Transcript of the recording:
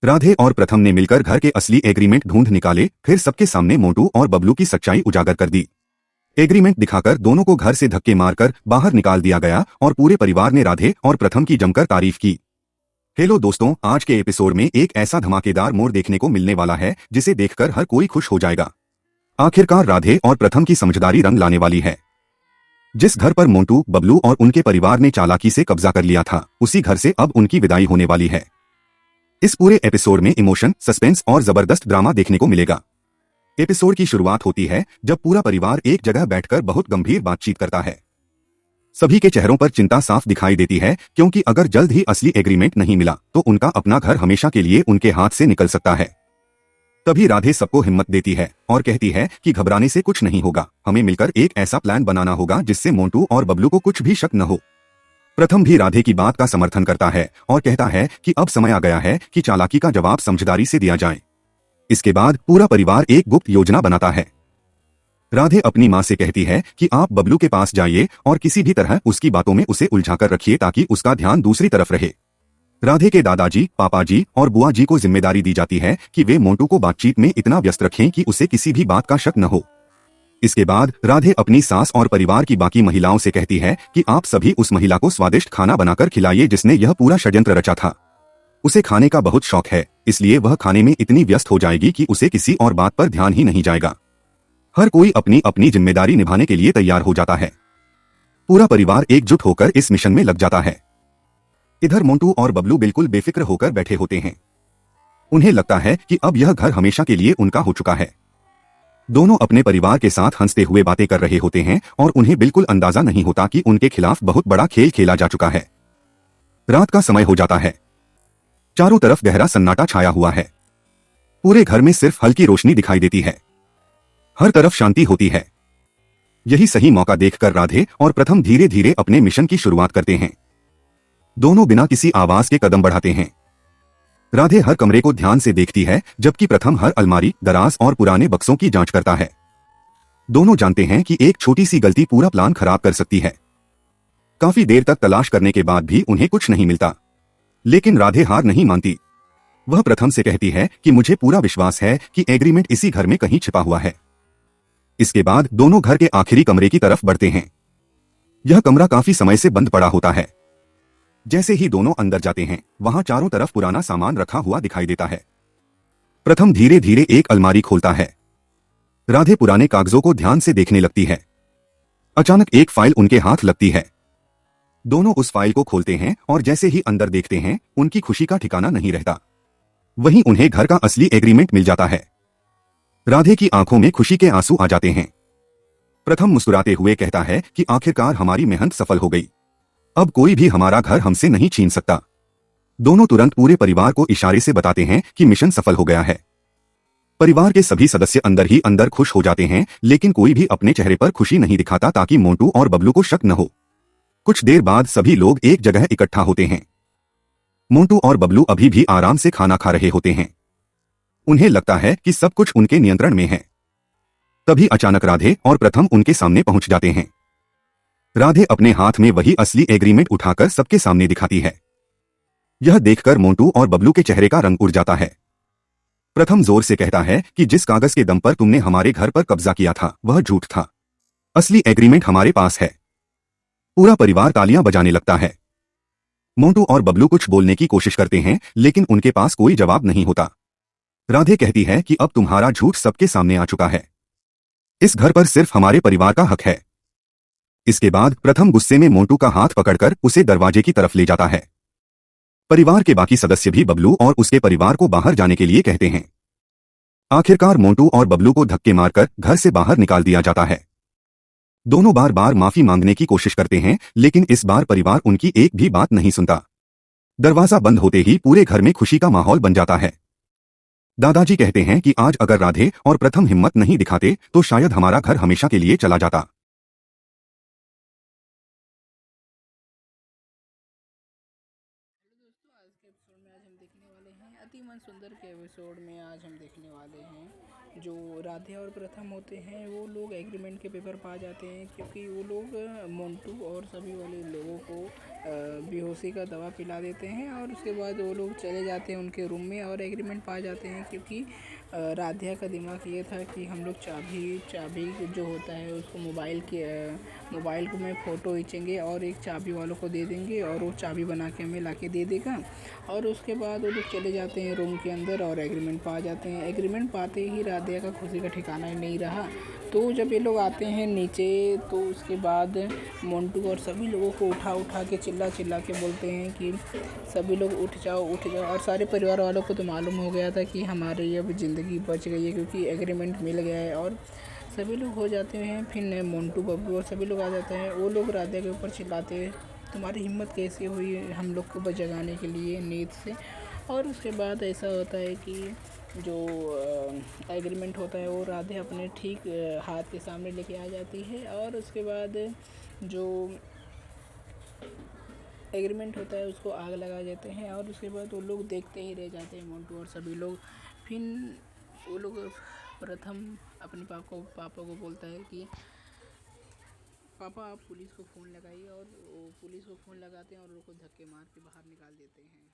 राधे और प्रथम ने मिलकर घर के असली एग्रीमेंट ढूंढ निकाले, फिर सबके सामने मोंटू और बबलू की सच्चाई उजागर कर दी। एग्रीमेंट दिखाकर दोनों को घर से धक्के मारकर बाहर निकाल दिया गया और पूरे परिवार ने राधे और प्रथम की जमकर तारीफ की। हेलो दोस्तों, आज के एपिसोड में एक ऐसा धमाकेदार मोड़ देखने को मिलने वाला है जिसे देखकर हर कोई खुश हो जाएगा। आखिरकार राधे और प्रथम की समझदारी रंग लाने वाली है। जिस घर पर मोंटू, बबलू और उनके परिवार ने चालाकी से कब्जा कर लिया था, उसी घर से अब उनकी विदाई होने वाली है। इस पूरे एपिसोड में इमोशन, सस्पेंस और जबरदस्त ड्रामा देखने को मिलेगा। एपिसोड की शुरुआत होती है जब पूरा परिवार एक जगह बैठकर बहुत गंभीर बातचीत करता है। सभी के चेहरों पर चिंता साफ दिखाई देती है, क्योंकि अगर जल्द ही असली एग्रीमेंट नहीं मिला तो उनका अपना घर हमेशा के लिए उनके हाथ से निकल सकता है। तभी राधे सबको हिम्मत देती है और कहती है कि घबराने से कुछ नहीं होगा, हमें मिलकर एक ऐसा प्लान बनाना होगा जिससे मोंटू और बबलू को कुछ भी शक न हो। प्रथम भी राधे की बात का समर्थन करता है और कहता है कि अब समय आ गया है कि चालाकी का जवाब समझदारी से दिया जाए। इसके बाद पूरा परिवार एक गुप्त योजना बनाता है। राधे अपनी माँ से कहती है कि आप बबलू के पास जाइए और किसी भी तरह उसकी बातों में उसे उलझाकर रखिए ताकि उसका ध्यान दूसरी तरफ रहे। राधे के दादाजी, पापाजी और बुआ जी को जिम्मेदारी दी जाती है कि वे मोंटू को बातचीत में इतना व्यस्त रखें कि उसे किसी भी बात का शक न हो। इसके बाद राधे अपनी सास और परिवार की बाकी महिलाओं से कहती है कि आप सभी उस महिला को स्वादिष्ट खाना बनाकर खिलाइए जिसने यह पूरा षड्यंत्र रचा था। उसे खाने का बहुत शौक है, इसलिए वह खाने में इतनी व्यस्त हो जाएगी कि उसे किसी और बात पर ध्यान ही नहीं जाएगा। हर कोई अपनी अपनी जिम्मेदारी निभाने के लिए तैयार हो जाता है। पूरा परिवार एकजुट होकर इस मिशन में लग जाता है। इधर मोंटू और बबलू बिल्कुल बेफिक्र होकर बैठे होते हैं। उन्हें लगता है कि अब यह घर हमेशा के लिए उनका हो चुका है। दोनों अपने परिवार के साथ हंसते हुए बातें कर रहे होते हैं और उन्हें बिल्कुल अंदाजा नहीं होता कि उनके खिलाफ बहुत बड़ा खेल खेला जा चुका है। रात का समय हो जाता है। चारों तरफ गहरा सन्नाटा छाया हुआ है। पूरे घर में सिर्फ हल्की रोशनी दिखाई देती है। हर तरफ शांति होती है। यही सही मौका देखकर राधे और प्रथम धीरे धीरे अपने मिशन की शुरुआत करते हैं। दोनों बिना किसी आवाज के कदम बढ़ाते हैं। राधे हर कमरे को ध्यान से देखती है, जबकि प्रथम हर अलमारी, दराज और पुराने बक्सों की जांच करता है। दोनों जानते हैं कि एक छोटी सी गलती पूरा प्लान खराब कर सकती है। काफी देर तक तलाश करने के बाद भी उन्हें कुछ नहीं मिलता, लेकिन राधे हार नहीं मानती। वह प्रथम से कहती है कि मुझे पूरा विश्वास है कि एग्रीमेंट इसी घर में कहीं छिपा हुआ है। इसके बाद दोनों घर के आखिरी कमरे की तरफ बढ़ते हैं। यह कमरा काफी समय से बंद पड़ा होता है। जैसे ही दोनों अंदर जाते हैं, वहां चारों तरफ पुराना सामान रखा हुआ दिखाई देता है। प्रथम धीरे धीरे एक अलमारी खोलता है। राधे पुराने कागजों को ध्यान से देखने लगती है। अचानक एक फाइल उनके हाथ लगती है। दोनों उस फाइल को खोलते हैं और जैसे ही अंदर देखते हैं, उनकी खुशी का ठिकाना नहीं रहता। वहीं उन्हें घर का असली एग्रीमेंट मिल जाता है। राधे की आंखों में खुशी के आंसू आ जाते हैं। प्रथम मुस्कुराते हुए कहता है कि आखिरकार हमारी मेहनत सफल हो गई। अब कोई भी हमारा घर हमसे नहीं छीन सकता। दोनों तुरंत पूरे परिवार को इशारे से बताते हैं कि मिशन सफल हो गया है। परिवार के सभी सदस्य अंदर ही अंदर खुश हो जाते हैं, लेकिन कोई भी अपने चेहरे पर खुशी नहीं दिखाता ताकि मोंटू और बबलू को शक न हो। कुछ देर बाद सभी लोग एक जगह इकट्ठा होते हैं। मोंटू और बबलू अभी भी आराम से खाना खा रहे होते हैं। उन्हें लगता है कि सब कुछ उनके नियंत्रण में है। तभी अचानक राधे और प्रथम उनके सामने पहुंच जाते हैं। राधे अपने हाथ में वही असली एग्रीमेंट उठाकर सबके सामने दिखाती है। यह देखकर मोंटू और बबलू के चेहरे का रंग उड़ जाता है। प्रथम जोर से कहता है कि जिस कागज के दम पर तुमने हमारे घर पर कब्जा किया था वह झूठ था। असली एग्रीमेंट हमारे पास है। पूरा परिवार तालियां बजाने लगता है। मोंटू और बबलू कुछ बोलने की कोशिश करते हैं, लेकिन उनके पास कोई जवाब नहीं होता। राधे कहती है कि अब तुम्हारा झूठ सबके सामने आ चुका है। इस घर पर सिर्फ हमारे परिवार का हक है। इसके बाद प्रथम गुस्से में मोंटू का हाथ पकड़कर उसे दरवाजे की तरफ ले जाता है। परिवार के बाकी सदस्य भी बबलू और उसके परिवार को बाहर जाने के लिए कहते हैं। आखिरकार मोंटू और बबलू को धक्के मारकर घर से बाहर निकाल दिया जाता है। दोनों बार बार माफी मांगने की कोशिश करते हैं, लेकिन इस बार परिवार उनकी एक भी बात नहीं सुनता। दरवाजा बंद होते ही पूरे घर में खुशी का माहौल बन जाता है। दादाजी कहते हैं कि आज अगर राधे और प्रथम हिम्मत नहीं दिखाते तो शायद हमारा घर हमेशा के लिए चला जाता। हेलो दोस्तों, आज के एपिसोड में आज हम देखने वाले हैं अति शक्तिमान सुंदर के एपिसोड में आज हम देखने वाले हैं जो राधे और प्रथम होते हैं वो लोग एग्रीमेंट के पेपर पा जाते हैं क्योंकि वो लोग मोंटू और सभी वाले लोगों को बेहोशी का दवा पिला देते हैं और उसके बाद वो लोग चले जाते हैं उनके रूम में और एग्रीमेंट पा जाते हैं क्योंकि राधिया का दिमाग ये था कि हम लोग चाबी जो होता है उसको मोबाइल को में फ़ोटो खींचेंगे और एक चाबी वालों को दे देंगे और वो चाबी बना के हमें ला के दे देगा और उसके बाद वो लोग चले जाते हैं रूम के अंदर और एग्रीमेंट पा जाते हैं। एग्रीमेंट पाते ही राधिया का खुशी का ठिकाना ही नहीं रहा। तो जब ये लोग आते हैं नीचे तो उसके बाद मोंटू और सभी लोगों को उठा के चिल्ला के बोलते हैं कि सभी लोग उठ जाओ और सारे परिवार वालों को तो मालूम हो गया था कि हमारी अब ज़िंदगी बच गई है क्योंकि एग्रीमेंट मिल गया है और सभी लोग हो जाते हैं। फिर मोंटू बब्लू और सभी लोग आ जाते हैं। वो लोग राधिया के ऊपर चिल्लाते हैं तुम्हारी हिम्मत कैसे हुई हम लोग को जगाने के लिए नींद से। और उसके बाद ऐसा होता है कि जो एग्रीमेंट होता है वो राधे अपने ठीक हाथ के सामने लेके आ जाती है और उसके बाद जो एग्रीमेंट होता है उसको आग लगा देते हैं और उसके बाद वो लोग देखते ही रह जाते हैं मोंटू और सभी लोग। फिर वो लोग प्रथम अपने पापा को बोलता है कि पापा आप पुलिस को फ़ोन लगाइए और वो पुलिस को फ़ोन लगाते हैं और उनको धक्के मार के बाहर निकाल देते हैं।